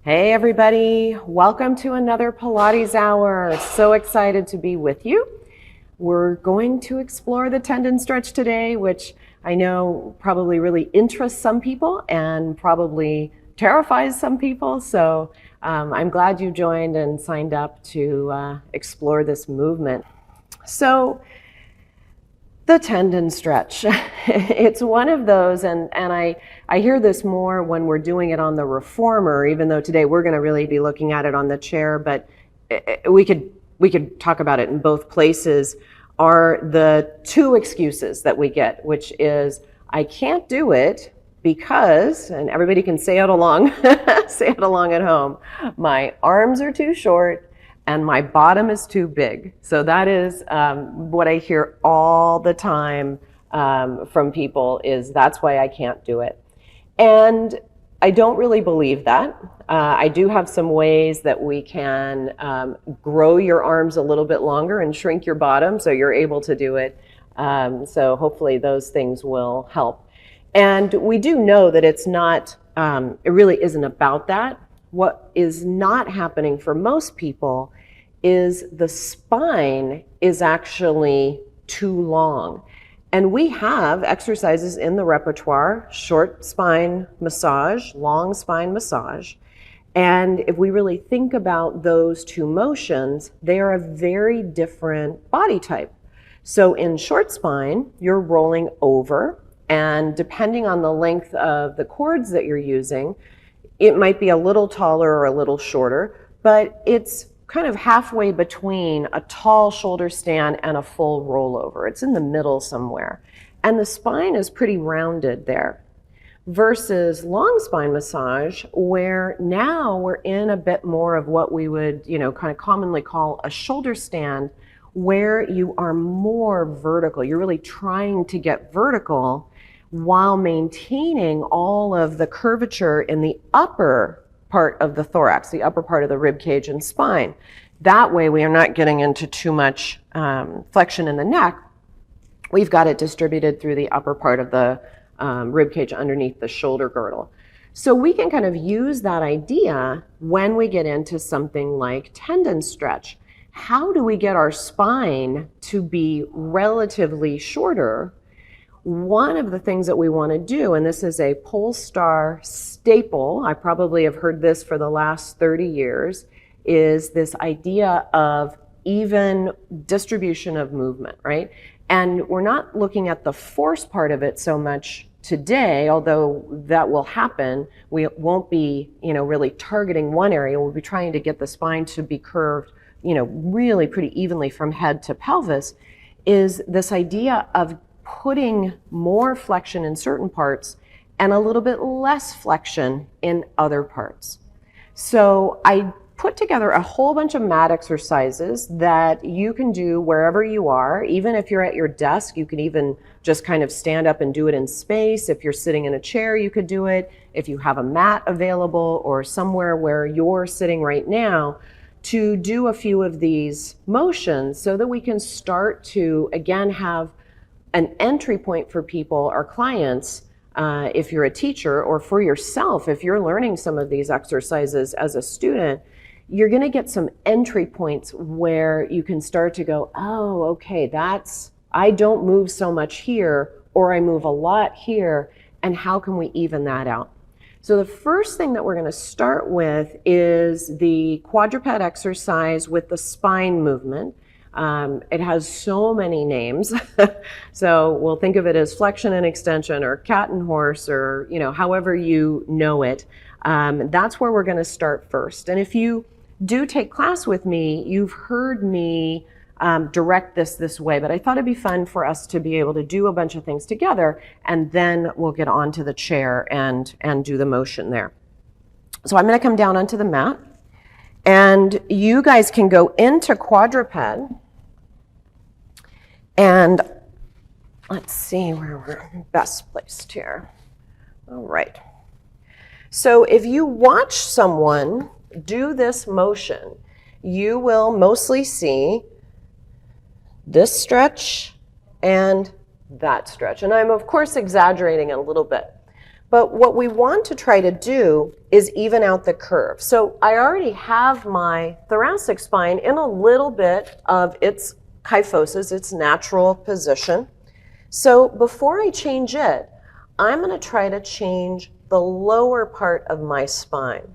Hey everybody, welcome to another Pilates Hour. So excited to be with you. We're going to explore the tendon stretch today, which I know probably really interests some people and probably terrifies some people. So I'm glad you joined and signed up to explore this movement. So the tendon stretch, it's one of those, and I hear this more when we're doing it on the reformer, even though today we're going to really be looking at it on the chair, but we could talk about it in both places, are the two excuses that we get, which is, I can't do it because, and everybody can say it along, say it along at home, my arms are too short, and my bottom is too big. So that is what I hear all the time from people, is that's why I can't do it. And I don't really believe that. I do have some ways that we can grow your arms a little bit longer and shrink your bottom so you're able to do it. So hopefully those things will help. And we do know that it's not, it really isn't about that. What is not happening for most people is the spine is actually too long. And we have exercises in the repertoire, short spine massage, long spine massage. And if we really think about those two motions, they are a very different body type. So in short spine, you're rolling over, and depending on the length of the cords that you're using, it might be a little taller or a little shorter, but it's kind of halfway between a tall shoulder stand and a full rollover. It's in the middle somewhere. And the spine is pretty rounded there. Versus long spine massage, where now we're in a bit more of what we would, kind of commonly call a shoulder stand, where you are more vertical. You're really trying to get vertical while maintaining all of the curvature in the upper part of the thorax, the upper part of the rib cage and spine. That way we are not getting into too much flexion in the neck. We've got it distributed through the upper part of the rib cage underneath the shoulder girdle. So we can kind of use that idea when we get into something like tendon stretch. How do we get our spine to be relatively shorter? One of the things that we want to do, and this is a Polestar staple, I probably have heard this for the last 30 years, is this idea of even distribution of movement, right? And we're not looking at the force part of it so much today, although that will happen. We won't be, really targeting one area. We'll be trying to get the spine to be curved, really pretty evenly from head to pelvis, is this idea of putting more flexion in certain parts and a little bit less flexion in other parts. So I put together a whole bunch of mat exercises that you can do wherever you are. Even if you're at your desk, you can even just kind of stand up and do it in space. If you're sitting in a chair, you could do it. If you have a mat available or somewhere where you're sitting right now, to do a few of these motions so that we can start to, again, have an entry point for people, our clients, if you're a teacher, or for yourself, if you're learning some of these exercises as a student, you're going to get some entry points where you can start to go, oh, okay, I don't move so much here, or I move a lot here, and how can we even that out? So the first thing that we're going to start with is the quadruped exercise with the spine movement. It has so many names. So we'll think of it as flexion and extension, or cat and horse, or, however you know it. That's where we're going to start first. And if you do take class with me, you've heard me direct this way, but I thought it'd be fun for us to be able to do a bunch of things together, and then we'll get onto the chair and do the motion there. So I'm going to come down onto the mat, and you guys can go into quadruped. And let's see where we're best placed here. All right. So if you watch someone do this motion, you will mostly see this stretch and that stretch. And I'm, of course, exaggerating a little bit. But what we want to try to do is even out the curve. So I already have my thoracic spine in a little bit of its kyphosis, its natural position. So before I change it, I'm going to try to change the lower part of my spine.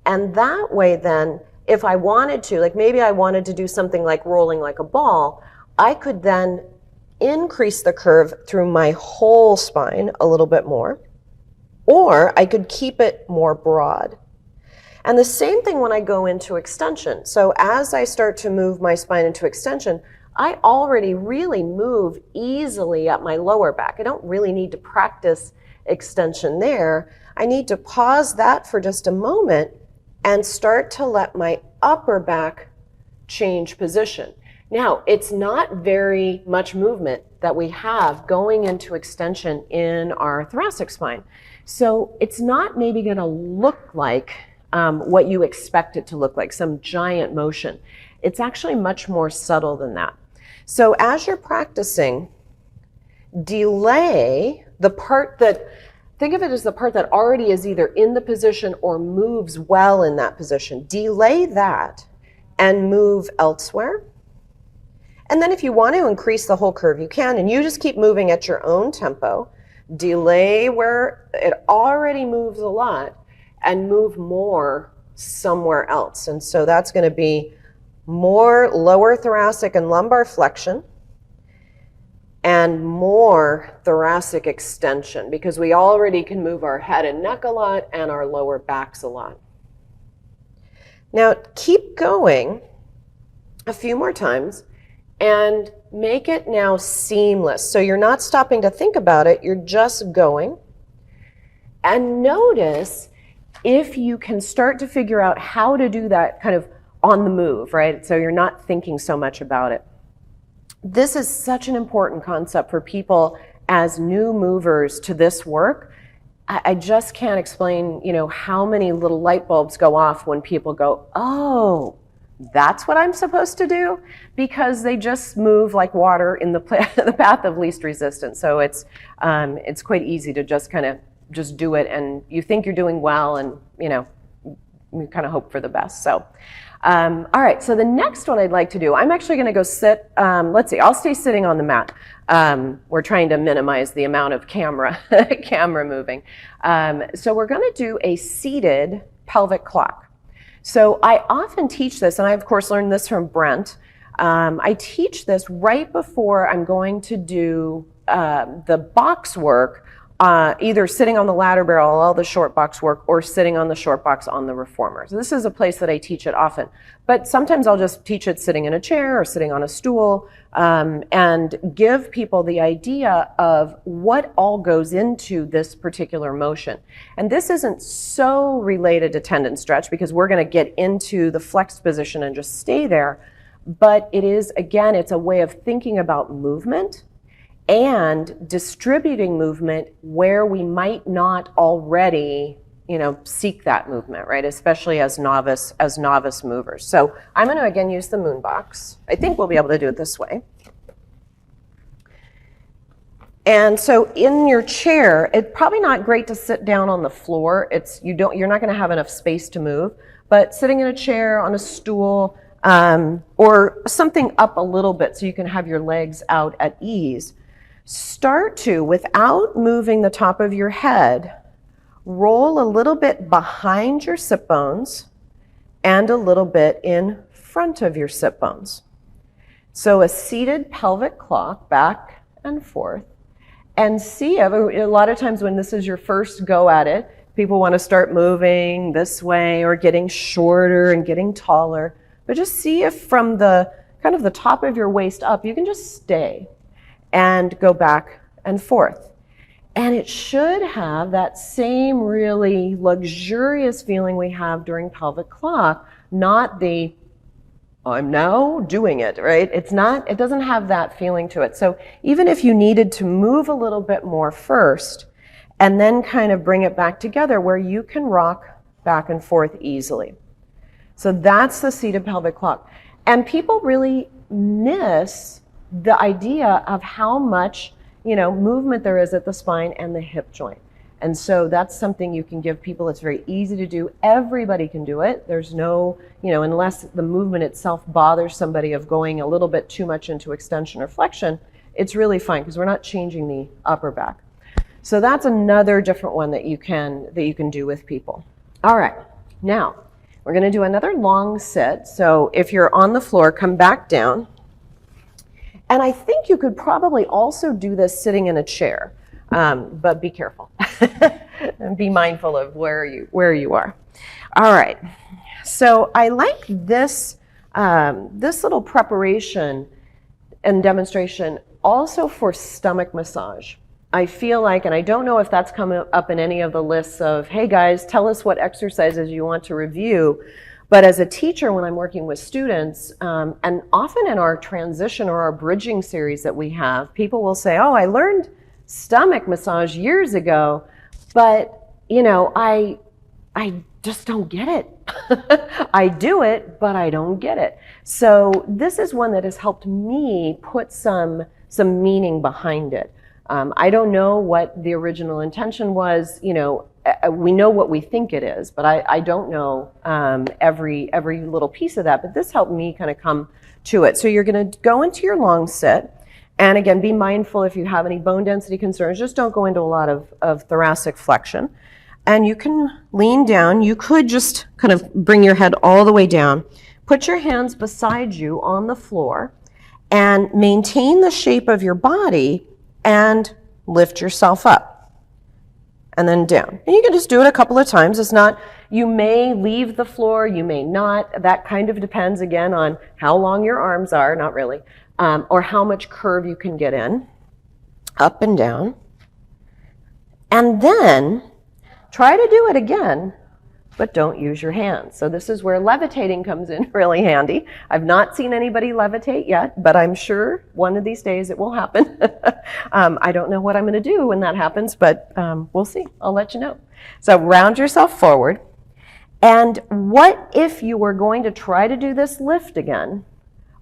And that way then, if I wanted to, like maybe I wanted to do something like rolling like a ball, I could then increase the curve through my whole spine a little bit more, or I could keep it more broad. And the same thing when I go into extension. So as I start to move my spine into extension, I already really move easily at my lower back. I don't really need to practice extension there. I need to pause that for just a moment and start to let my upper back change position. Now, it's not very much movement that we have going into extension in our thoracic spine. So it's not maybe going to look like what you expect it to look like, some giant motion. It's actually much more subtle than that. So as you're practicing, delay the part that, think of it as the part that already is either in the position or moves well in that position. Delay that and move elsewhere. And then if you want to increase the whole curve, you can, and you just keep moving at your own tempo. Delay where it already moves a lot and move more somewhere else. And so that's going to be more lower thoracic and lumbar flexion and more thoracic extension, because we already can move our head and neck a lot and our lower backs a lot. Now keep going a few more times and make it now seamless. So you're not stopping to think about it, you're just going. And notice if you can start to figure out how to do that kind of on the move, right? So you're not thinking so much about it. This is such an important concept for people as new movers to this work. I just can't explain, how many little light bulbs go off when people go, oh, that's what I'm supposed to do? Because they just move like water in the path of least resistance. So it's quite easy to just kind of just do it, and you think you're doing well, and you kind of hope for the best. So all right, so the next one I'd like to do, I'm actually going to go sit, let's see, I'll stay sitting on the mat. We're trying to minimize the amount of camera moving. So we're going to do a seated pelvic clock. So I often teach this, and I of course learned this from Brent. I teach this right before I'm going to do the box work, either sitting on the ladder barrel, all the short box work, or sitting on the short box on the reformer. So this is a place that I teach it often. But sometimes I'll just teach it sitting in a chair or sitting on a stool, and give people the idea of what all goes into this particular motion. And this isn't so related to tendon stretch, because we're going to get into the flexed position and just stay there. But it is, again, it's a way of thinking about movement and distributing movement where we might not already, seek that movement, right? Especially as novice movers. So I'm going to again use the moon box. I think we'll be able to do it this way. And so in your chair, it's probably not great to sit down on the floor. You're not going to have enough space to move. But sitting in a chair, on a stool, or something up a little bit so you can have your legs out at ease. Start to, without moving the top of your head, roll a little bit behind your sit bones and a little bit in front of your sit bones. So a seated pelvic clock, back and forth. And see, a lot of times when this is your first go at it, people want to start moving this way or getting shorter and getting taller. But just see if from the kind of the top of your waist up, you can just stay and go back and forth. And it should have that same really luxurious feeling we have during pelvic clock, not the, I'm now doing it, right? It doesn't have that feeling to it. So even if you needed to move a little bit more first, and then kind of bring it back together where you can rock back and forth easily. So that's the seated pelvic clock. And people really miss the idea of how much movement there is at the spine and the hip joint. And so that's something you can give people. It's very easy to do. Everybody can do it. There's no, unless the movement itself bothers somebody of going a little bit too much into extension or flexion, it's really fine because we're not changing the upper back. So that's another different one that you can do with people. All right, now we're going to do another long sit. So if you're on the floor, come back down. And I think you could probably also do this sitting in a chair, but be careful and be mindful of where you are. All right, so I like this little preparation and demonstration also for stomach massage. I feel like, and I don't know if that's come up in any of the lists of, hey guys, tell us what exercises you want to review. But as a teacher, when I'm working with students, and often in our transition or our bridging series that we have, people will say, oh, I learned stomach massage years ago, but I just don't get it. I do it, but I don't get it. So this is one that has helped me put some meaning behind it. I don't know what the original intention was. We know what we think it is, but I don't know every little piece of that. But this helped me kind of come to it. So you're going to go into your long sit. And again, be mindful if you have any bone density concerns. Just don't go into a lot of thoracic flexion. And you can lean down. You could just kind of bring your head all the way down. Put your hands beside you on the floor and maintain the shape of your body and lift yourself up and then down. And you can just do it a couple of times. It's not, you may leave the floor, you may not. That kind of depends again on how long your arms are, not really, or how much curve you can get in, up and down. And then try to do it again, but don't use your hands. So this is where levitating comes in really handy. I've not seen anybody levitate yet, but I'm sure one of these days it will happen. I don't know what I'm going to do when that happens, but we'll see. I'll let you know. So round yourself forward. And what if you were going to try to do this lift again,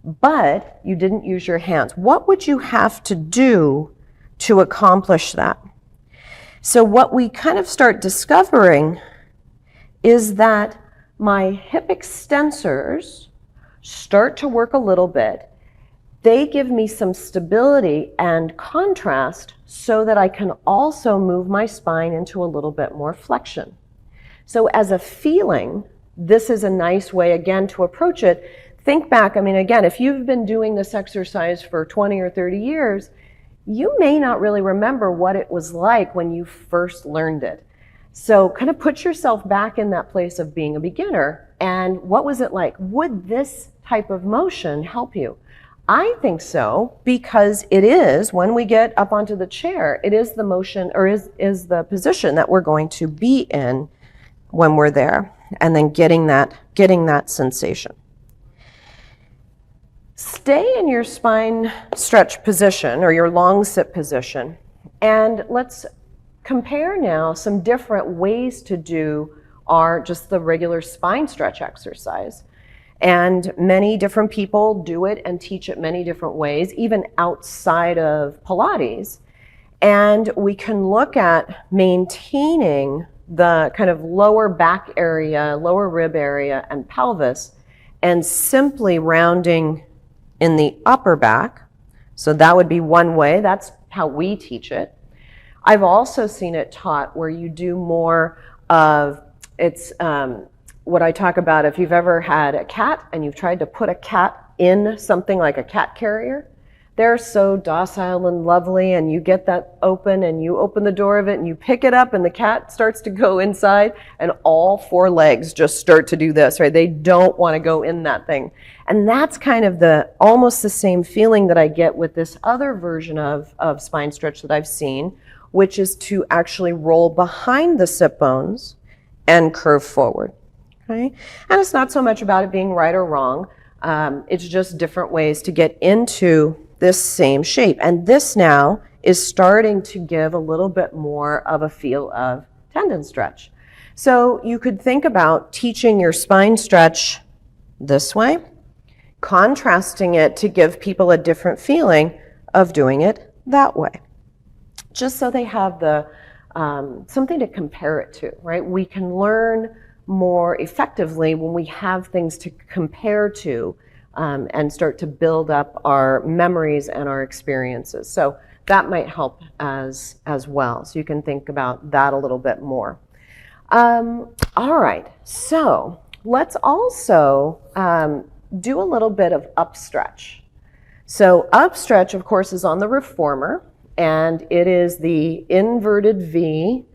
but you didn't use your hands? What would you have to do to accomplish that? So what we kind of start discovering is that my hip extensors start to work a little bit. They give me some stability and contrast so that I can also move my spine into a little bit more flexion. So as a feeling, this is a nice way, again, to approach it. Think back, again, if you've been doing this exercise for 20 or 30 years, you may not really remember what it was like when you first learned it. So kind of put yourself back in that place of being a beginner, and what was it like? Would this type of motion help you? I think so, because it is, when we get up onto the chair, it is the motion, or is the position that we're going to be in when we're there, and then getting that sensation. Stay in your spine stretch position, or your long sit position, and let's compare now some different ways to do just the regular spine stretch exercise. And many different people do it and teach it many different ways, even outside of Pilates. And we can look at maintaining the kind of lower back area, lower rib area, and pelvis, and simply rounding in the upper back. So that would be one way. That's how we teach it. I've also seen it taught where you do more of, it's what I talk about, if you've ever had a cat and you've tried to put a cat in something like a cat carrier, they're so docile and lovely, and you get that open and you open the door of it and you pick it up and the cat starts to go inside and all four legs just start to do this, right? They don't want to go in that thing. And that's kind of almost the same feeling that I get with this other version of spine stretch that I've seen, which is to actually roll behind the sit bones and curve forward. Okay? And it's not so much about it being right or wrong. It's just different ways to get into this same shape. And this now is starting to give a little bit more of a feel of tendon stretch. So you could think about teaching your spine stretch this way, contrasting it to give people a different feeling of doing it that way. Just so they have the something to compare it to, right? We can learn more effectively when we have things to compare to and start to build up our memories and our experiences. So that might help as well. So you can think about that a little bit more. All right, so let's also do a little bit of upstretch. So upstretch, of course, is on the reformer, and it is the inverted V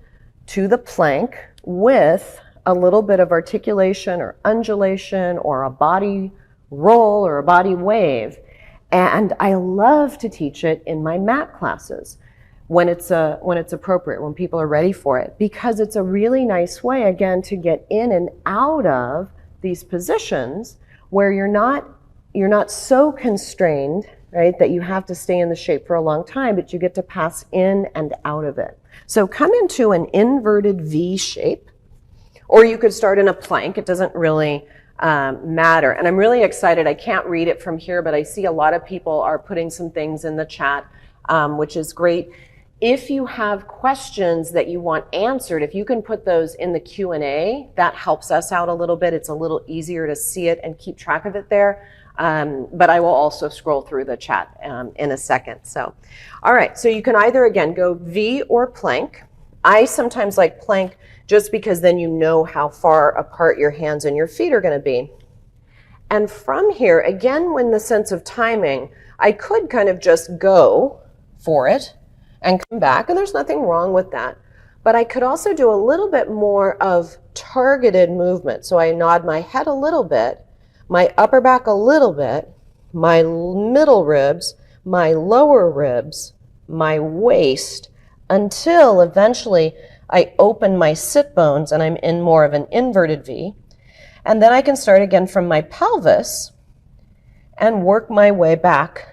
to the plank with a little bit of articulation or undulation or a body roll or a body wave. And I love to teach it in my mat classes when it's appropriate, when people are ready for it, because it's a really nice way, again, to get in and out of these positions where you're not so constrained, right, that you have to stay in the shape for a long time, but you get to pass in and out of it. So come into an inverted V shape, or you could start in a plank. It doesn't really matter. And I'm really excited. I can't read it from here, but I see a lot of people are putting some things in the chat, which is great. If you have questions that you want answered, if you can put those in the Q&A, that helps us out a little bit. It's a little easier to see it and keep track of it there. But I will also scroll through the chat in a second. So, all right, so you can either, again, go V or plank. I sometimes like plank just because then you know how far apart your hands and your feet are going to be. And from here, again, when the sense of timing, I could kind of just go for it and come back, and there's nothing wrong with that. But I could also do a little bit more of targeted movement. So I nod my head a little bit, my upper back a little bit, my middle ribs, my lower ribs, my waist, until eventually I open my sit bones and I'm in more of an inverted V. And then I can start again from my pelvis and work my way back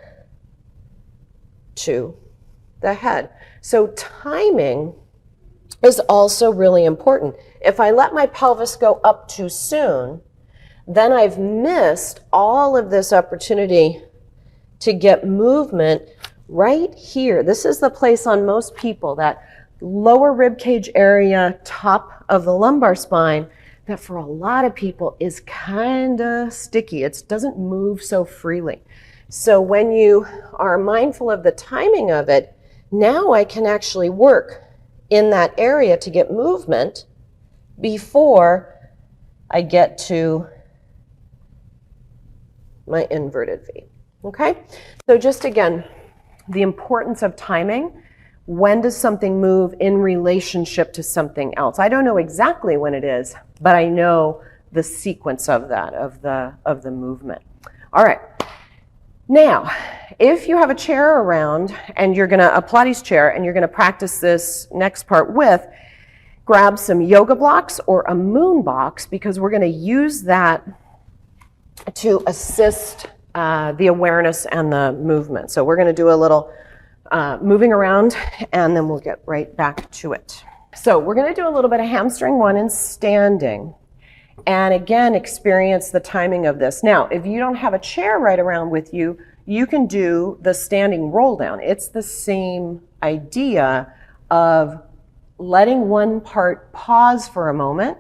to the head. So timing is also really important. If I let my pelvis go up too soon, then I've missed all of this opportunity to get movement right here. This is the place on most people, that lower rib cage area, top of the lumbar spine, that for a lot of people is kind of sticky. It doesn't move so freely. So when you are mindful of the timing of it, now I can actually work in that area to get movement before I get to my inverted V. Okay? So just again, the importance of timing. When does something move in relationship to something else? I don't know exactly when it is, but I know the sequence of that, of the movement. All right. Now, if you have a chair around and you're going to, a Pilates chair, and you're going to practice this next part with, grab some yoga blocks or a moon box, because we're going to use that to assist the awareness and the movement. So we're going to do a little moving around, and then we'll get right back to it. So we're going to do a little bit of hamstring one in standing. And again, experience the timing of this. Now, if you don't have a chair right around with you, you can do the standing roll down. It's the same idea of letting one part pause for a moment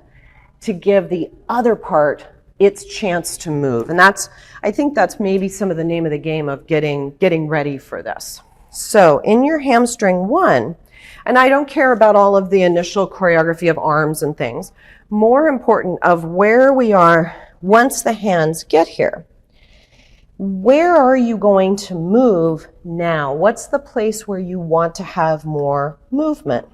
to give the other part its chance to move. And I think that's maybe some of the name of the game of getting ready for this. So in your hamstring one, and I don't care about all of the initial choreography of arms and things, more important of where we are once the hands get here. Where are you going to move now? What's the place where you want to have more movement?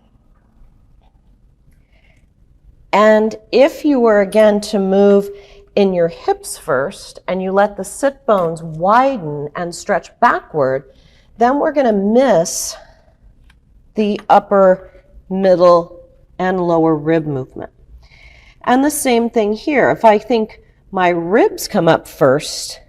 And if you were again to move in your hips first and you let the sit bones widen and stretch backward, then we're going to miss the upper, middle, and lower rib movement. And the same thing here. If I think my ribs come up first,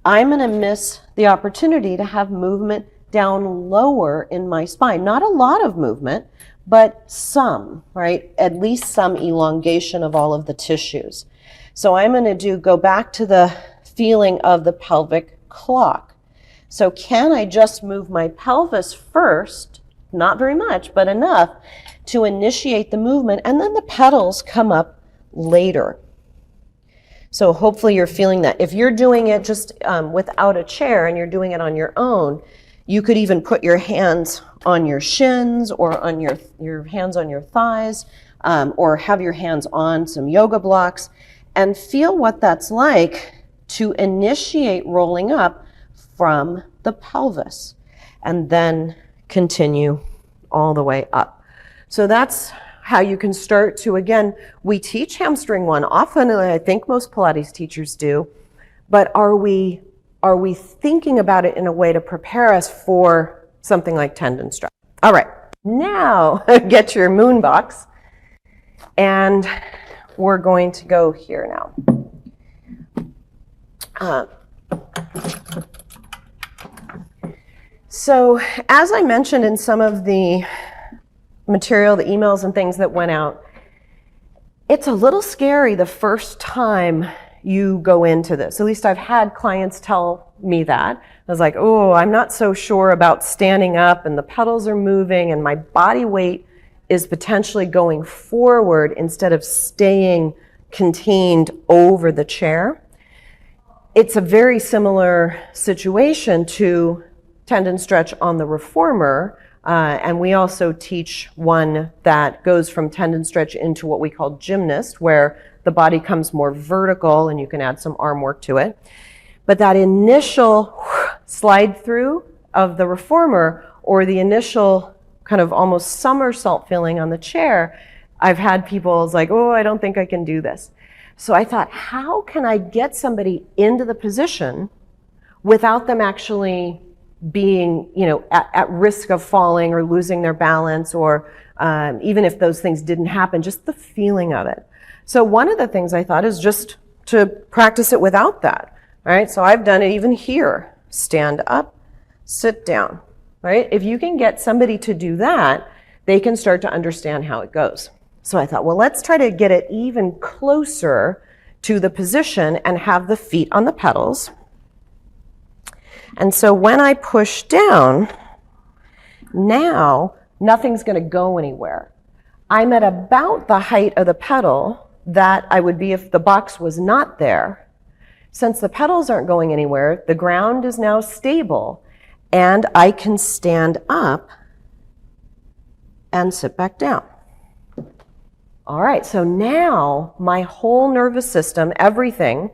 I'm going to miss the opportunity to have movement down lower in my spine. Not a lot of movement, but some, right? At least some elongation of all of the tissues. So I'm going to go back to the feeling of the pelvic clock. So can I just move my pelvis first, not very much, but enough, to initiate the movement, and then the pedals come up later. So hopefully you're feeling that. If you're doing it just without a chair and you're doing it on your own, you could even put your hands on your shins or on your hands on your thighs, or have your hands on some yoga blocks and feel what that's like to initiate rolling up from the pelvis and then continue all the way up. So that's how you can start to, again, we teach hamstring one often, and I think most Pilates teachers do, but are we thinking about it in a way to prepare us for something like tendon stretch? All right, now get your moon box, and we're going to go here now. So as I mentioned in some of the material, the emails and things that went out, it's a little scary the first time you go into this. At least I've had clients tell me that. I was like, oh, I'm not so sure about standing up and the pedals are moving and my body weight is potentially going forward instead of staying contained over the chair. It's a very similar situation to tendon stretch on the reformer. And we also teach one that goes from tendon stretch into what we call gymnast, where the body comes more vertical and you can add some arm work to it. But that initial slide through of the reformer, or the initial kind of almost somersault feeling on the chair, I've had people like, oh, I don't think I can do this. So I thought, how can I get somebody into the position without them actually being, at risk of falling or losing their balance, or even if those things didn't happen, just the feeling of it. So one of the things I thought is just to practice it without that, right? So I've done it even here. Stand up, sit down, right? If you can get somebody to do that, they can start to understand how it goes. So I thought, well, let's try to get it even closer to the position and have the feet on the pedals. And so when I push down, now nothing's going to go anywhere. I'm at about the height of the pedal that I would be if the box was not there. Since the pedals aren't going anywhere, the ground is now stable, and I can stand up and sit back down. All right, so now my whole nervous system, everything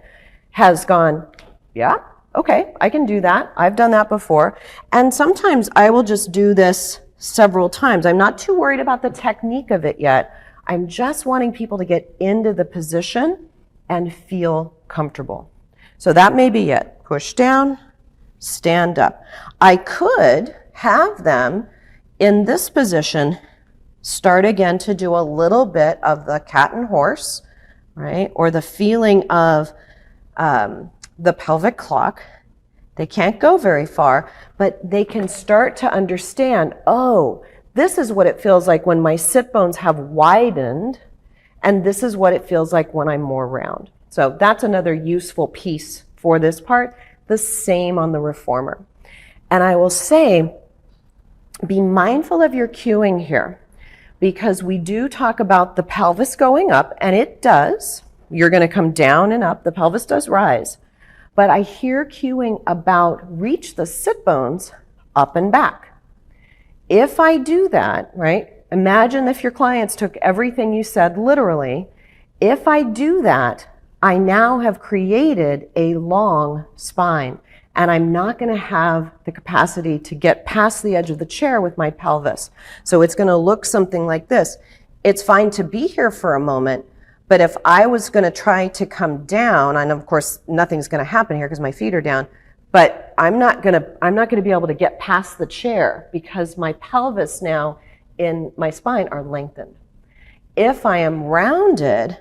has gone, yeah, okay, I can do that. I've done that before. And sometimes I will just do this several times. I'm not too worried about the technique of it yet. I'm just wanting people to get into the position and feel comfortable. So that may be it. Push down, stand up. I could have them in this position start again to do a little bit of the cat and horse, right? Or the feeling of the pelvic clock. They can't go very far, but they can start to understand, oh, this is what it feels like when my sit bones have widened, and this is what it feels like when I'm more round. So that's another useful piece for this part. The same on the reformer. And I will say, be mindful of your cueing here, because we do talk about the pelvis going up, and it does. You're going to come down and up. The pelvis does rise. But I hear cueing about reach the sit bones up and back. If I do that, right, imagine if your clients took everything you said literally. If I do that, I now have created a long spine, and I'm not going to have the capacity to get past the edge of the chair with my pelvis. So it's going to look something like this. It's fine to be here for a moment, but if I was going to try to come down, and of course nothing's going to happen here because my feet are down, but I'm not going to be able to get past the chair because my pelvis now in my spine are lengthened. If I am rounded,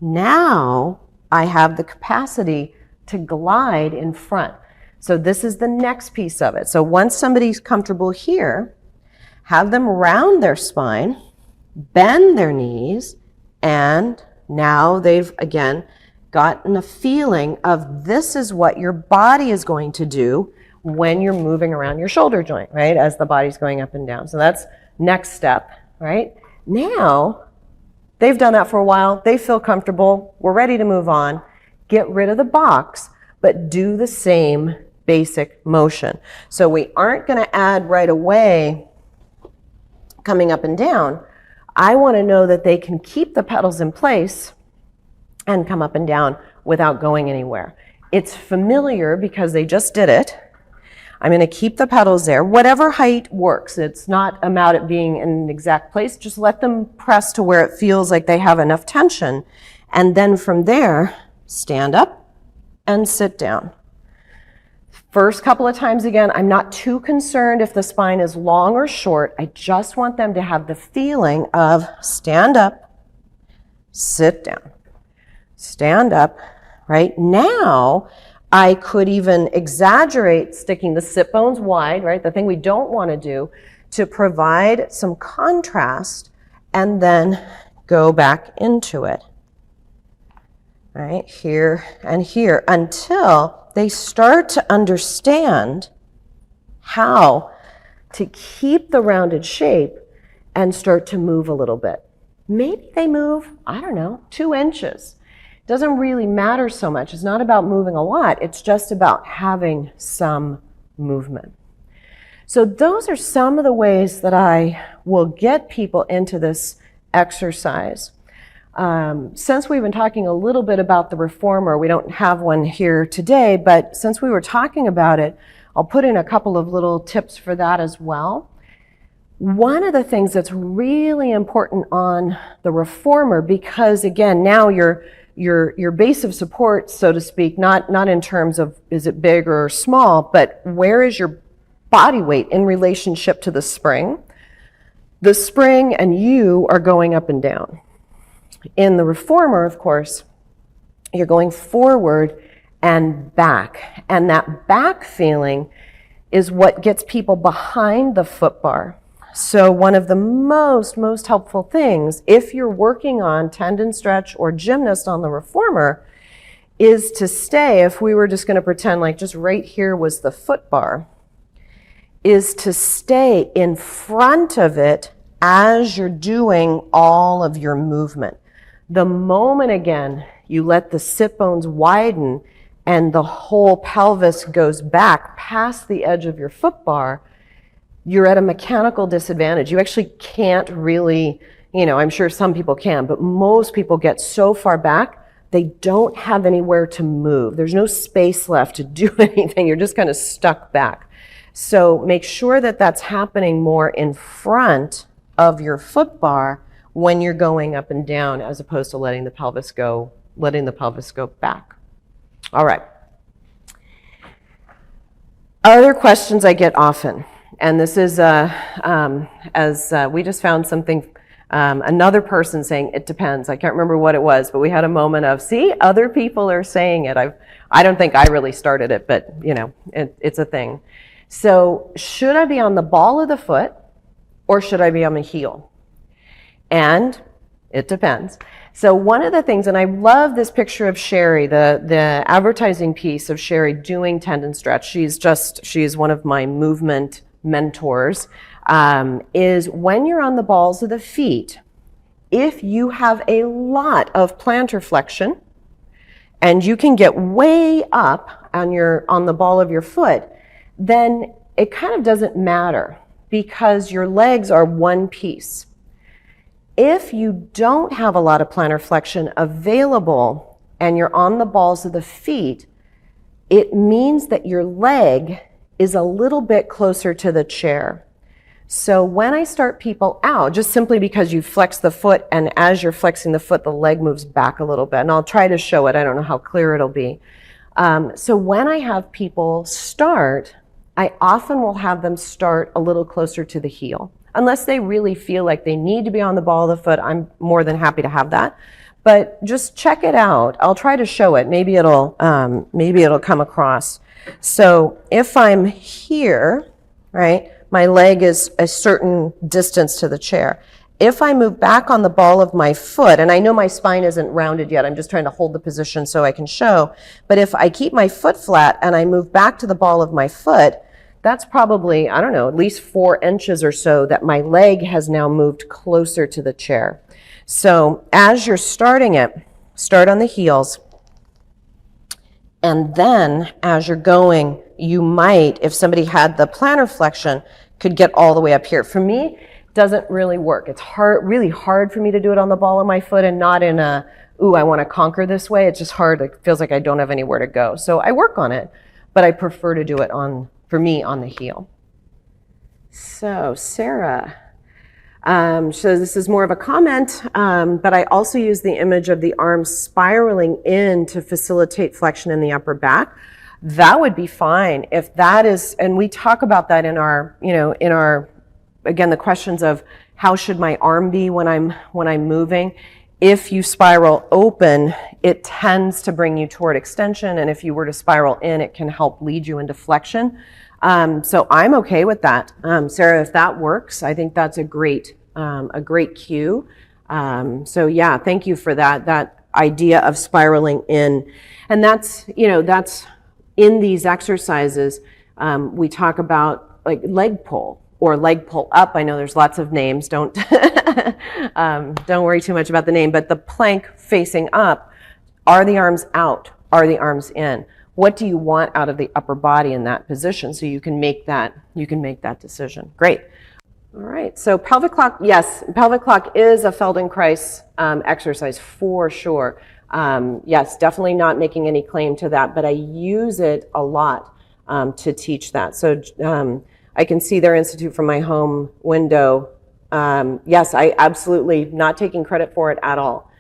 now I have the capacity to glide in front. So this is the next piece of it. So once somebody's comfortable here, have them round their spine, bend their knees, and now they've, again, gotten a feeling of this is what your body is going to do when you're moving around your shoulder joint, right, as the body's going up and down. So that's next step, right? Now, they've done that for a while. They feel comfortable. We're ready to move on. Get rid of the box, but do the same basic motion. So we aren't going to add right away coming up and down. I want to know that they can keep the pedals in place and come up and down without going anywhere. It's familiar because they just did it. I'm going to keep the pedals there. Whatever height works. It's not about it being in an exact place. Just let them press to where it feels like they have enough tension. And then from there, stand up and sit down. First couple of times again, I'm not too concerned if the spine is long or short. I just want them to have the feeling of stand up, sit down, stand up. Right now, I could even exaggerate sticking the sit bones wide, right? The thing we don't want to do, to provide some contrast and then go back into it. Right, here and here, until they start to understand how to keep the rounded shape and start to move a little bit. Maybe they move, I don't know, 2 inches. It doesn't really matter so much. It's not about moving a lot. It's just about having some movement. So those are some of the ways that I will get people into this exercise. Since we've been talking a little bit about the reformer, we don't have one here today, but since we were talking about it, I'll put in a couple of little tips for that as well. One of the things that's really important on the reformer, because again, now your base of support, so to speak, not in terms of is it big or small, but where is your body weight in relationship to the spring? The spring and you are going up and down. In the reformer, of course, you're going forward and back. And that back feeling is what gets people behind the foot bar. So one of the most helpful things, if you're working on tendon stretch or gymnast on the reformer, is to stay, if we were just going to pretend like just right here was the foot bar, is to stay in front of it as you're doing all of your movement. The moment, again, you let the sit bones widen and the whole pelvis goes back past the edge of your foot bar, you're at a mechanical disadvantage. You actually can't really, I'm sure some people can, but most people get so far back, they don't have anywhere to move. There's no space left to do anything. You're just kind of stuck back. So make sure that that's happening more in front of your foot bar when you're going up and down, as opposed to letting the pelvis go back. All right. Other questions I get often, and this is we just found something, another person saying it depends. I can't remember what it was, but we had a moment of, see, other people are saying it. I don't think I really started it, but it's a thing. So should I be on the ball of the foot or should I be on the heel? And it depends. So one of the things, and I love this picture of Sherry, the advertising piece of Sherry doing tendon stretch. She's one of my movement mentors, is when you're on the balls of the feet, if you have a lot of plantar flexion and you can get way up on the ball of your foot, then it kind of doesn't matter because your legs are one piece. If you don't have a lot of plantar flexion available and you're on the balls of the feet, it means that your leg is a little bit closer to the chair. So when I start people out, just simply because you flex the foot and as you're flexing the foot, the leg moves back a little bit. And I'll try to show it. I don't know how clear it'll be. So when I have people start, I often will have them start a little closer to the heel. Unless they really feel like they need to be on the ball of the foot, I'm more than happy to have that. But just check it out. I'll try to show it. Maybe it'll come across. So if I'm here, right, my leg is a certain distance to the chair. If I move back on the ball of my foot, and I know my spine isn't rounded yet, I'm just trying to hold the position so I can show, but if I keep my foot flat and I move back to the ball of my foot, that's probably, I don't know, at least 4 inches or so that my leg has now moved closer to the chair. So as you're starting it, start on the heels. And then as you're going, you might, if somebody had the plantar flexion, could get all the way up here. For me, it doesn't really work. It's really hard for me to do it on the ball of my foot and not in a, ooh, I want to conquer this way. It's just hard. It feels like I don't have anywhere to go. So I work on it, but I prefer to do it for me, on the heel. So Sarah, so this is more of a comment, but I also use the image of the arms spiraling in to facilitate flexion in the upper back. That would be fine if that is, and we talk about that in our, again, the questions of how should my arm be when I'm moving. If you spiral open, it tends to bring you toward extension, and if you were to spiral in, it can help lead you into flexion. So I'm okay with that. Sarah, if that works, I think that's a great cue. So yeah, thank you for that idea of spiraling in. And that's in these exercises, we talk about like leg pull or leg pull up. I know there's lots of names. Don't worry too much about the name, but the plank facing up, are the arms out? Are the arms in? What do you want out of the upper body in that position? So you can make that decision. Great. All right, so pelvic clock, yes, pelvic clock is a Feldenkrais exercise for sure. Yes, definitely not making any claim to that, but I use it a lot to teach that. So I can see their institute from my home window. Yes, I absolutely not taking credit for it at all,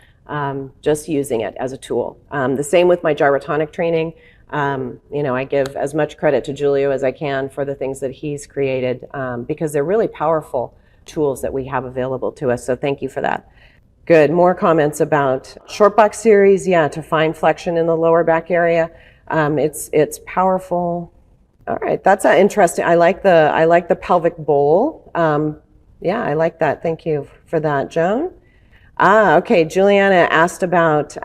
just using it as a tool. The same with my gyrotonic training. I give as much credit to Julio as I can for the things that he's created because they're really powerful tools that we have available to us. So thank you for that. Good. More comments about short box series. Yeah, to find flexion in the lower back area. It's powerful. All right, that's interesting. I like the pelvic bowl. Yeah, I like that. Thank you for that, Joan. Okay, Juliana asked about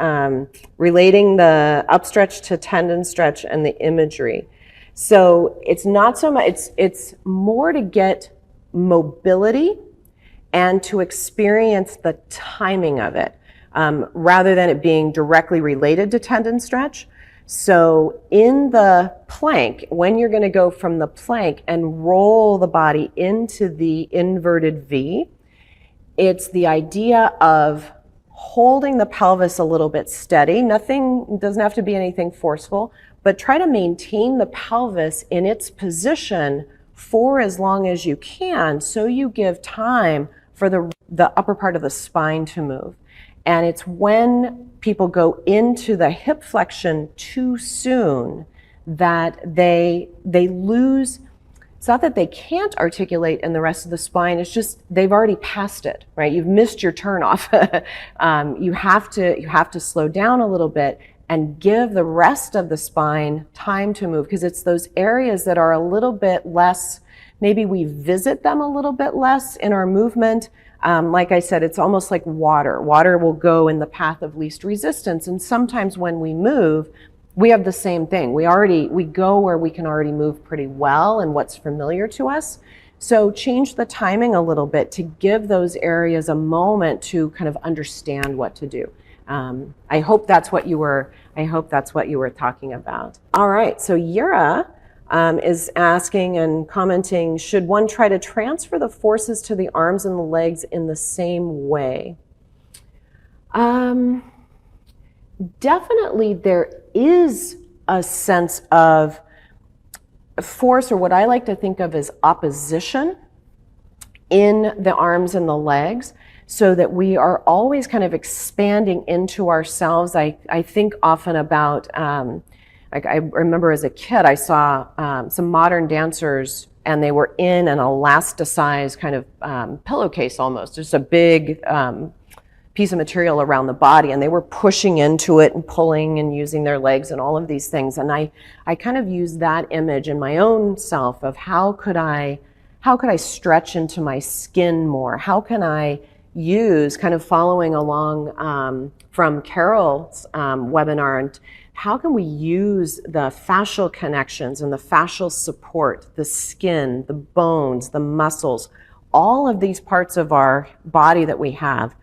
relating the upstretch to tendon stretch and the imagery. So it's not so much, it's more to get mobility and to experience the timing of it, rather than it being directly related to tendon stretch. So in the plank, when you're going to go from the plank and roll the body into the inverted V, it's the idea of holding the pelvis a little bit steady. Doesn't have to be anything forceful, but try to maintain the pelvis in its position for as long as you can so you give time for the upper part of the spine to move. And it's when people go into the hip flexion too soon that they lose. It's not that they can't articulate in the rest of the spine, it's just they've already passed it, right? You've missed your turnoff. You have to slow down a little bit and give the rest of the spine time to move, because it's those areas that are a little bit less, maybe we visit them a little bit less in our movement. Like I said, it's almost like water. Water will go in the path of least resistance, and sometimes when we move, we have the same thing. We go where we can already move pretty well and what's familiar to us. So change the timing a little bit to give those areas a moment to kind of understand what to do. I hope that's what you were talking about. All right, so Yura is asking and commenting, should one try to transfer the forces to the arms and the legs in the same way? Definitely there is a sense of force, or what I like to think of as opposition, in the arms and the legs, so that we are always kind of expanding into ourselves. I think often about, like I remember as a kid, I saw some modern dancers, and they were in an elasticized kind of pillowcase almost, just a big piece of material around the body, and they were pushing into it and pulling and using their legs and all of these things. And I kind of use that image in my own self of how could I stretch into my skin more? How can I use, kind of following along from Carol's webinar, and how can we use the fascial connections and the fascial support, the skin, the bones, the muscles, all of these parts of our body that we have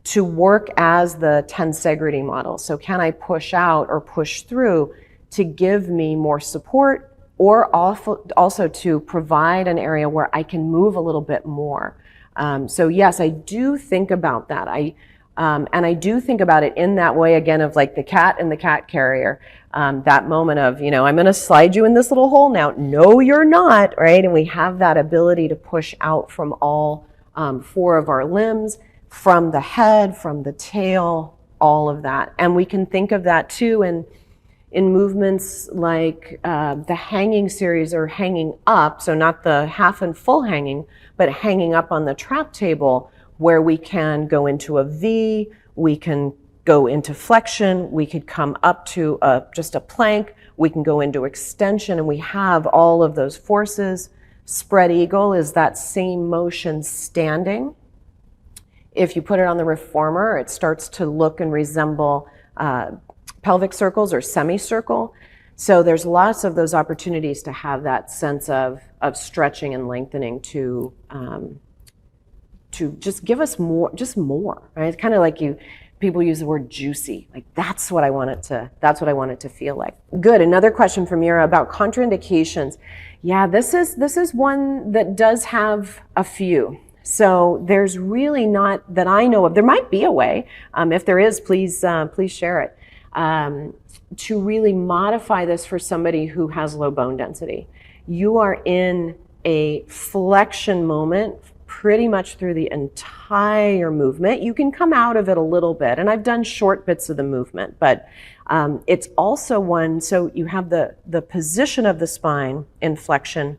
to work as the tensegrity model. So can I push out or push through to give me more support, or also to provide an area where I can move a little bit more? So yes, I do think about that. And I do think about it in that way, again, of like the cat and the cat carrier. That moment of, I'm going to slide you in this little hole now. No, you're not, right? And we have that ability to push out from all 4 of our limbs, from the head, from the tail, all of that. And we can think of that too in movements like the hanging series, or hanging up, so not the half and full hanging, but hanging up on the trap table, where we can go into a V, we can go into flexion, we could come up to just a plank, we can go into extension, and we have all of those forces. Spread eagle is that same motion standing. If you put it on the reformer, it starts to look and resemble pelvic circles or semicircle. So there's lots of those opportunities to have that sense of stretching and lengthening to just give us more, right? It's kind of like people use the word juicy. Like that's what I want it to feel like. Good. Another question from Mira about contraindications. Yeah, this is one that does have a few. So there's really not that I know of. There might be a way. If there is, please share it. To really modify this for somebody who has low bone density. You are in a flexion moment pretty much through the entire movement. You can come out of it a little bit, and I've done short bits of the movement, but it's also one, so you have the position of the spine in flexion.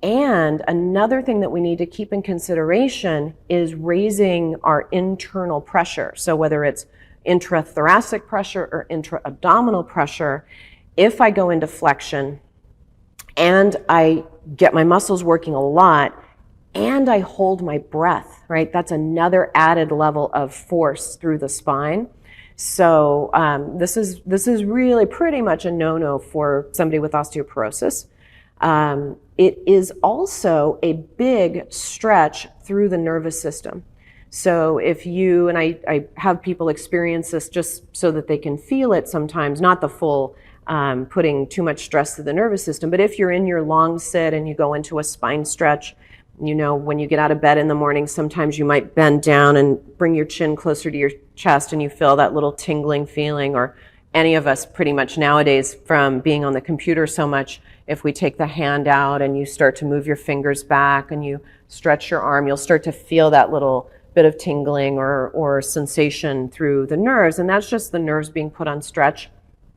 And another thing that we need to keep in consideration is raising our internal pressure. So whether it's intrathoracic pressure or intra-abdominal pressure, if I go into flexion and I get my muscles working a lot and I hold my breath, right? That's another added level of force through the spine. So this is really pretty much a no-no for somebody with osteoporosis. It is also a big stretch through the nervous system. So if you, and I have people experience this just so that they can feel it sometimes, not the full putting too much stress to the nervous system, but if you're in your long sit and you go into a spine stretch, when you get out of bed in the morning, sometimes you might bend down and bring your chin closer to your chest and you feel that little tingling feeling, or any of us pretty much nowadays from being on the computer so much, if we take the hand out and you start to move your fingers back and you stretch your arm, you'll start to feel that little bit of tingling or sensation through the nerves, and that's just the nerves being put on stretch.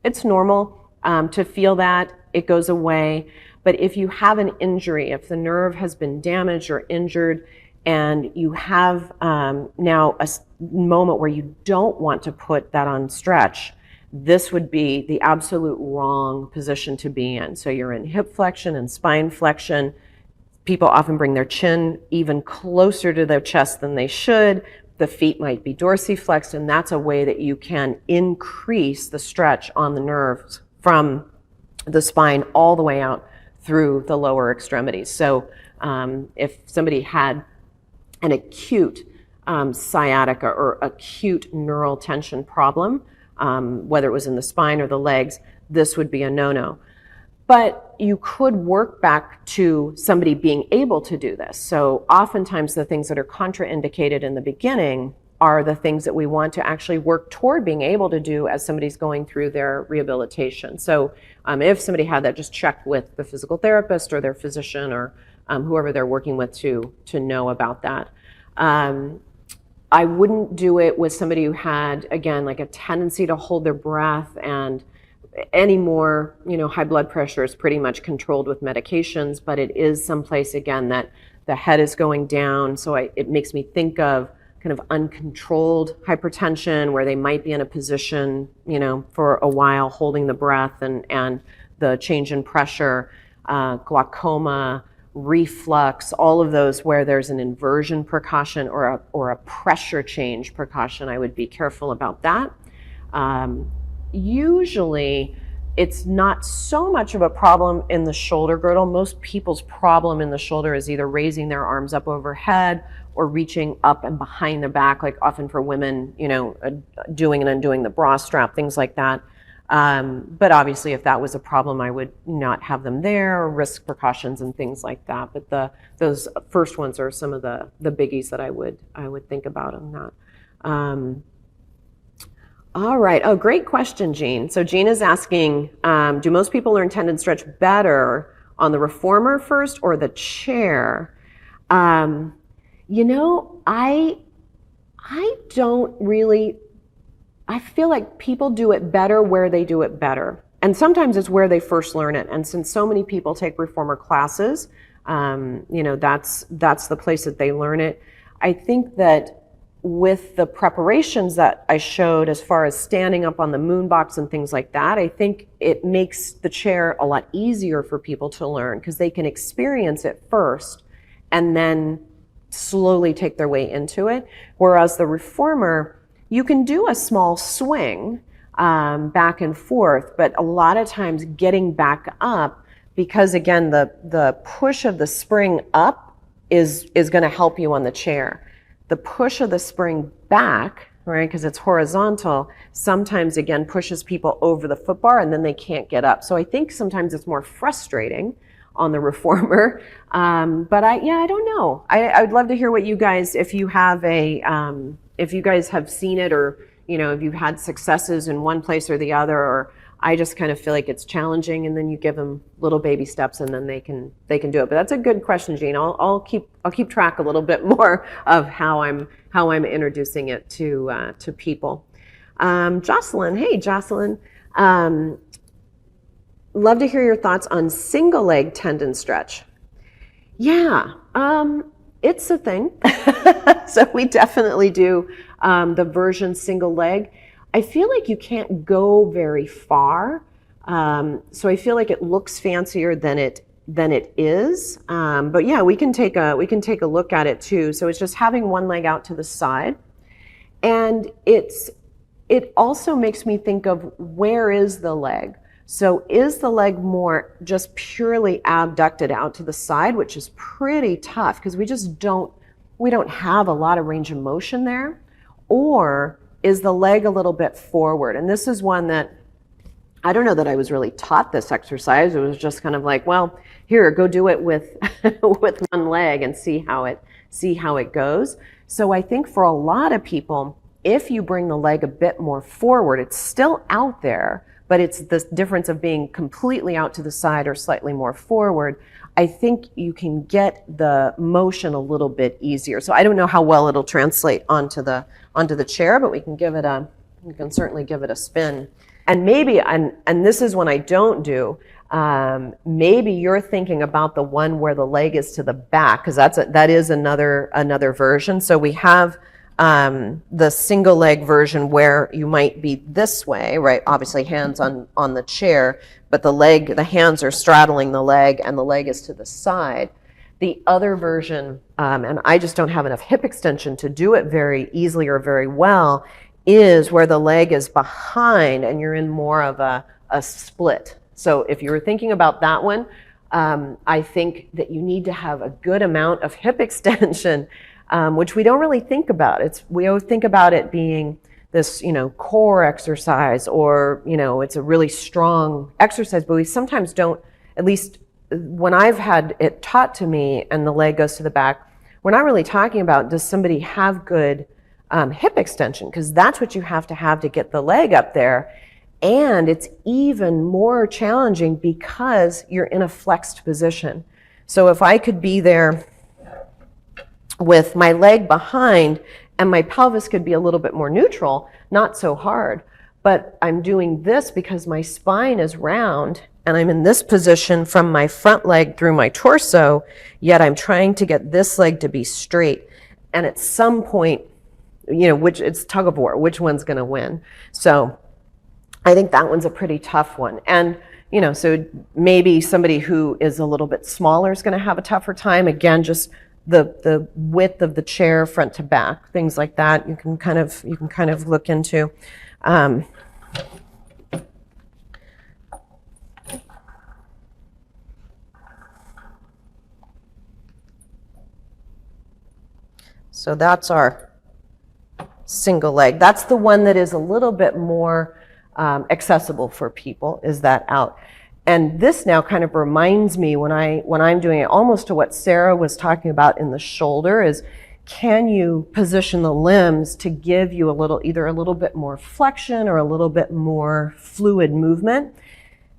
It's normal to feel that. It goes away. But if you have an injury, if the nerve has been damaged or injured, and you have now a moment where you don't want to put that on stretch, this would be the absolute wrong position to be in. So you're in hip flexion and spine flexion. People often bring their chin even closer to their chest than they should. The feet might be dorsiflexed, and that's a way that you can increase the stretch on the nerves from the spine all the way out through the lower extremities. So if somebody had an acute sciatica or acute neural tension problem, whether it was in the spine or the legs, this would be a no-no. But you could work back to somebody being able to do this. So oftentimes the things that are contraindicated in the beginning are the things that we want to actually work toward being able to do as somebody's going through their rehabilitation. So if somebody had that, just check with the physical therapist or their physician or whoever they're working with to know about that. I wouldn't do it with somebody who had, again, like a tendency to hold their breath, and any more, high blood pressure is pretty much controlled with medications, but it is someplace, again, that the head is going down. So it makes me think of kind of uncontrolled hypertension, where they might be in a position, for a while holding the breath, and the change in pressure, glaucoma, reflux, all of those where there's an inversion precaution or a pressure change precaution, I would be careful about that. Usually it's not so much of a problem in the shoulder girdle. Most people's problem in the shoulder is either raising their arms up overhead or reaching up and behind their back, like often for women, doing and undoing the bra strap, things like that. But obviously if that was a problem, I would not have them there, or risk precautions and things like that. But those first ones are some of the biggies that I would think about on that. All right. Oh, great question, Jean. So Jean is asking, do most people learn tendon stretch better on the reformer first or the chair? I don't really, I feel like people do it better where they do it better. And sometimes it's where they first learn it. And since so many people take reformer classes, that's the place that they learn it. I think that with the preparations that I showed as far as standing up on the moon box and things like that, I think it makes the chair a lot easier for people to learn because they can experience it first and then slowly take their way into it. Whereas the reformer, you can do a small swing back and forth, but a lot of times getting back up, because again, the push of the spring up is going to help you on the chair. The push of the spring back, right, because it's horizontal, sometimes again pushes people over the foot bar and then they can't get up. So I think sometimes it's more frustrating on the reformer. But I don't know. I would love to hear what you guys, if you guys have seen it, or if you've had successes in one place or the other, or I just kind of feel like it's challenging, and then you give them little baby steps and then they can do it. But that's a good question, Jean. I'll keep track a little bit more of how I'm introducing it to people. Jocelyn, hey Jocelyn, love to hear your thoughts on single leg tendon stretch. Yeah, it's a thing. So we definitely do the version single leg. I feel like you can't go very far, so I feel like it looks fancier than it is. But yeah, we can take a look at it too. So it's just having one leg out to the side, and it also makes me think of, where is the leg? So is the leg more just purely abducted out to the side, which is pretty tough because we don't have a lot of range of motion there, or is the leg a little bit forward? And this is one that I don't know that I was really taught this exercise. It was just kind of like, well, here, go do it with with one leg and see how it goes. So I think for a lot of people, if you bring the leg a bit more forward, it's still out there, but it's this difference of being completely out to the side or slightly more forward. I think you can get the motion a little bit easier. So I don't know how well it'll translate onto the chair, but we can certainly give it a spin. And maybe, and this is one I don't do, maybe you're thinking about the one where the leg is to the back, because that is another version. So we have the single leg version where you might be this way, right? Obviously hands on the chair, but the hands are straddling the leg and the leg is to the side. The other version, and I just don't have enough hip extension to do it very easily or very well, is where the leg is behind and you're in more of a split. So if you were thinking about that one, I think that you need to have a good amount of hip extension, which we don't really think about. We always think about it being this, core exercise, or, it's a really strong exercise, but we sometimes don't, at least when I've had it taught to me and the leg goes to the back, we're not really talking about, does somebody have good hip extension? Because that's what you have to get the leg up there. And it's even more challenging because you're in a flexed position. So if I could be there with my leg behind and my pelvis could be a little bit more neutral, not so hard. But I'm doing this because my spine is round and I'm in this position from my front leg through my torso, yet I'm trying to get this leg to be straight. And at some point, which it's tug of war, which one's going to win? So I think that one's a pretty tough one. And so maybe somebody who is a little bit smaller is going to have a tougher time. Again, just the width of the chair, front to back, things like that. You can kind of look into. So that's our single leg. That's the one that is a little bit more accessible for people, is that out. And this now kind of reminds me when I'm doing it almost to what Sarah was talking about in the shoulder, is can you position the limbs to give you either a little bit more flexion or a little bit more fluid movement.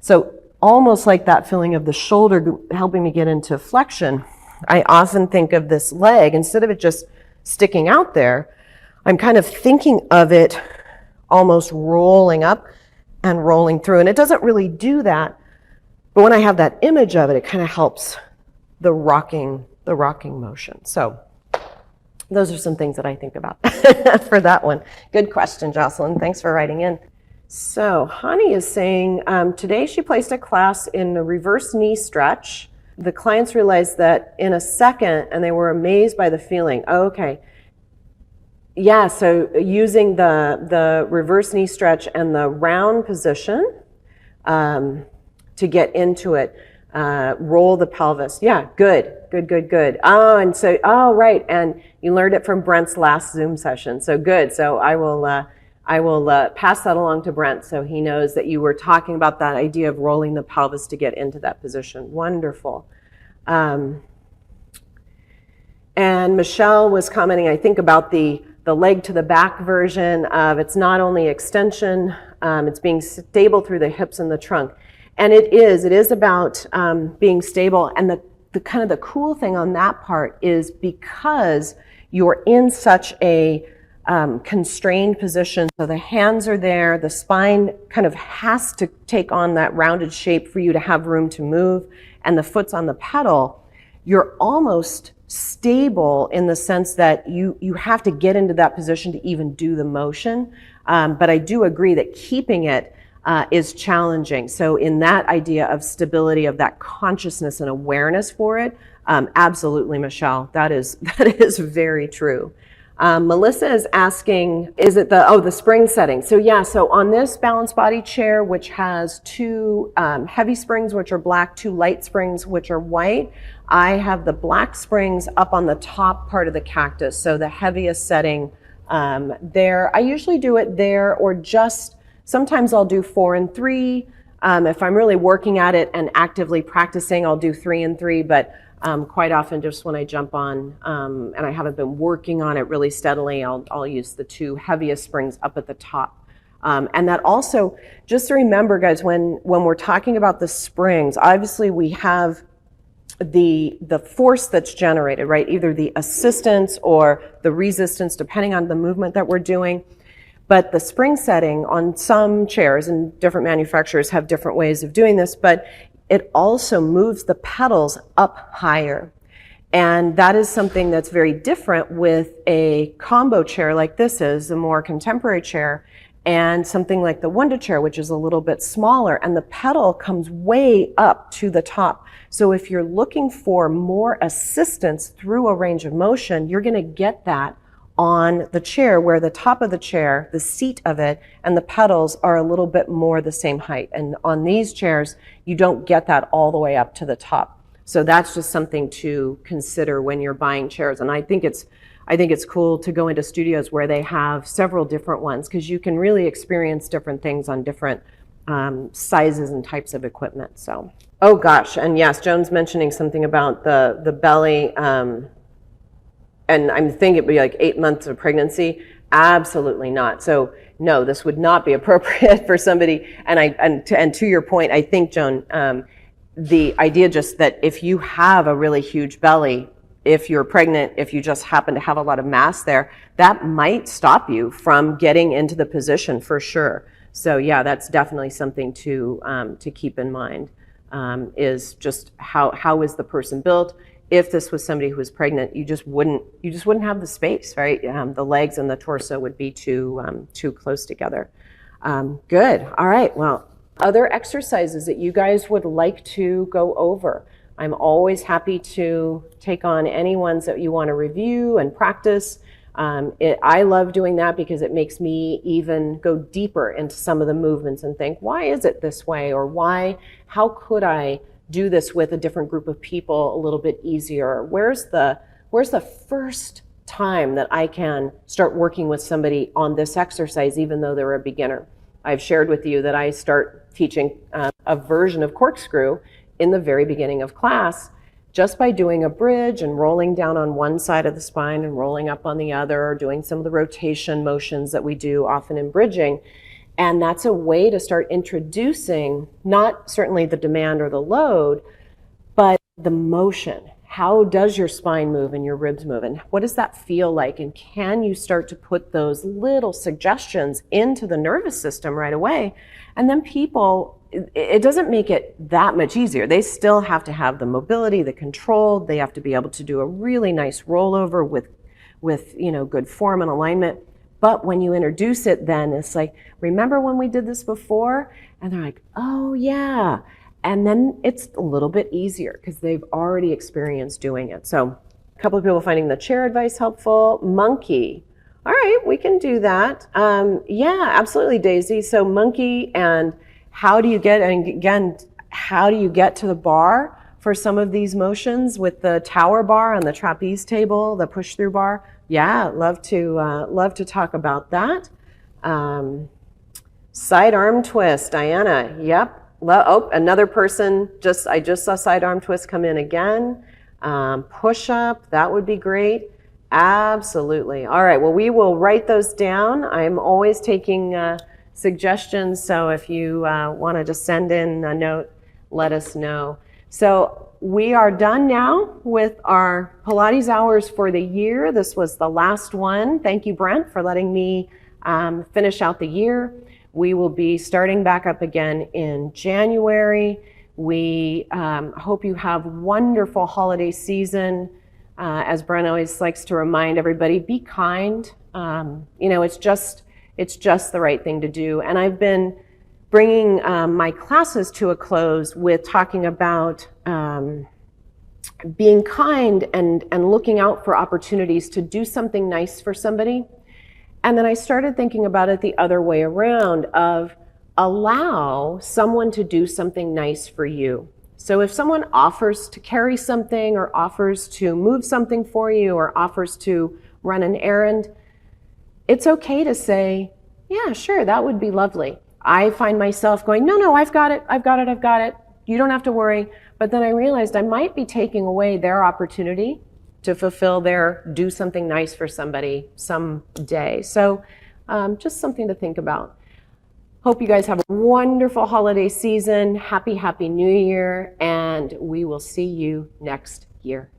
So almost like that feeling of the shoulder helping me get into flexion, I often think of this leg, instead of it just sticking out there, I'm kind of thinking of it almost rolling up and rolling through. And it doesn't really do that, but when I have that image of it, it kind of helps the rocking motion. So those are some things that I think about for that one. Good question, Jocelyn. Thanks for writing in. So Hani is saying, today she placed a class in the reverse knee stretch. The clients realized that in a second, and they were amazed by the feeling. Oh, okay. Yeah, so using the reverse knee stretch and the round position to get into it, roll the pelvis. Yeah, good. Oh, right, and you learned it from Brent's last Zoom session, so good. So I will pass that along to Brent so he knows that you were talking about that idea of rolling the pelvis to get into that position. Wonderful. And Michelle was commenting, I think, about the leg to the back version of it's not only extension, it's being stable through the hips and the trunk. And it is about being stable. And the kind of the cool thing on that part is because you're in such a constrained position, so the hands are there, the spine kind of has to take on that rounded shape for you to have room to move, and the foot's on the pedal, you're almost stable in the sense that you have to get into that position to even do the motion. But I do agree that keeping it is challenging. So in that idea of stability, of that consciousness and awareness for it, absolutely, Michelle, that is very true. Melissa is asking, is it the spring setting? So yeah, so on this balanced body chair, which has two heavy springs, which are black, two light springs, which are white, I have the black springs up on the top part of the cactus, so the heaviest setting there. I usually do it there, or just, sometimes I'll do 4 and 3. If I'm really working at it and actively practicing, I'll do 3 and 3, but quite often just when I jump on and I haven't been working on it really steadily, I'll use the 2 heaviest springs up at the top. And that also, just to remember, guys, when we're talking about the springs, obviously we have the force that's generated, right? Either the assistance or the resistance, depending on the movement that we're doing. But the spring setting on some chairs, and different manufacturers have different ways of doing this, but it also moves the pedals up higher. And that is something that's very different with a combo chair like this is, a more contemporary chair, and something like the Wonder chair, which is a little bit smaller, and the pedal comes way up to the top. So if you're looking for more assistance through a range of motion, you're gonna get that on the chair, where the top of the chair, the seat of it, and the pedals are a little bit more the same height. And on these chairs, you don't get that all the way up to the top. So that's just something to consider when you're buying chairs. And I think it's cool to go into studios where they have several different ones, because you can really experience different things on different sizes and types of equipment. So, oh gosh, and yes, Joan's mentioning something about the belly. And I'm thinking it'd be like 8 months of pregnancy. Absolutely not. So no, this would not be appropriate for somebody. And to your point, I think, Joan, the idea just that if you have a really huge belly, if you're pregnant, if you just happen to have a lot of mass there, that might stop you from getting into the position for sure. So yeah, that's definitely something to keep in mind, is just how is the person built. If this was somebody who was pregnant, you just wouldn't have the space, right? The legs and the torso would be too close together. Good. All right. Well, other exercises that you guys would like to go over. I'm always happy to take on any ones that you want to review and practice. I love doing that because it makes me even go deeper into some of the movements and think, why is it this way? Or how could I do this with a different group of people a little bit easier? Where's the first time that I can start working with somebody on this exercise, even though they're a beginner? I've shared with you that I start teaching a version of corkscrew in the very beginning of class, just by doing a bridge and rolling down on one side of the spine and rolling up on the other, or doing some of the rotation motions that we do often in bridging. And that's a way to start introducing, not certainly the demand or the load, but the motion. How does your spine move and your ribs move? And what does that feel like? And can you start to put those little suggestions into the nervous system right away? And then it doesn't make it that much easier. They still have to have the mobility, the control. They have to be able to do a really nice rollover with good form and alignment. But when you introduce it, then it's like, remember when we did this before? And they're like, oh yeah. And then it's a little bit easier because they've already experienced doing it. So a couple of people finding the chair advice helpful. Monkey. All right, we can do that. Yeah, absolutely, Daisy. So monkey, and how do you get to the bar for some of these motions with the tower bar on the trapeze table, the push-through bar? Yeah, love to talk about that. Side arm twist, Diana. Yep. Another person. I just saw side arm twist come in again. Push up. That would be great. Absolutely. All right. Well, we will write those down. I'm always taking suggestions. So if you want to just send in a note, let us know. So we are done now with our Pilates hours for the year. This was the last one. Thank you, Brent, for letting me finish out the year. We will be starting back up again in January. We hope you have wonderful holiday season. As Brent always likes to remind everybody, be kind. It's just the right thing to do. And I've been bringing my classes to a close with talking about being kind and looking out for opportunities to do something nice for somebody. And then I started thinking about it the other way around, of allow someone to do something nice for you. So if someone offers to carry something, or offers to move something for you, or offers to run an errand, it's okay to say, yeah, sure, that would be lovely. I find myself going, no, I've got it. You don't have to worry. But then I realized I might be taking away their opportunity to fulfill do something nice for somebody someday. So just something to think about. Hope you guys have a wonderful holiday season. Happy New Year, and we will see you next year.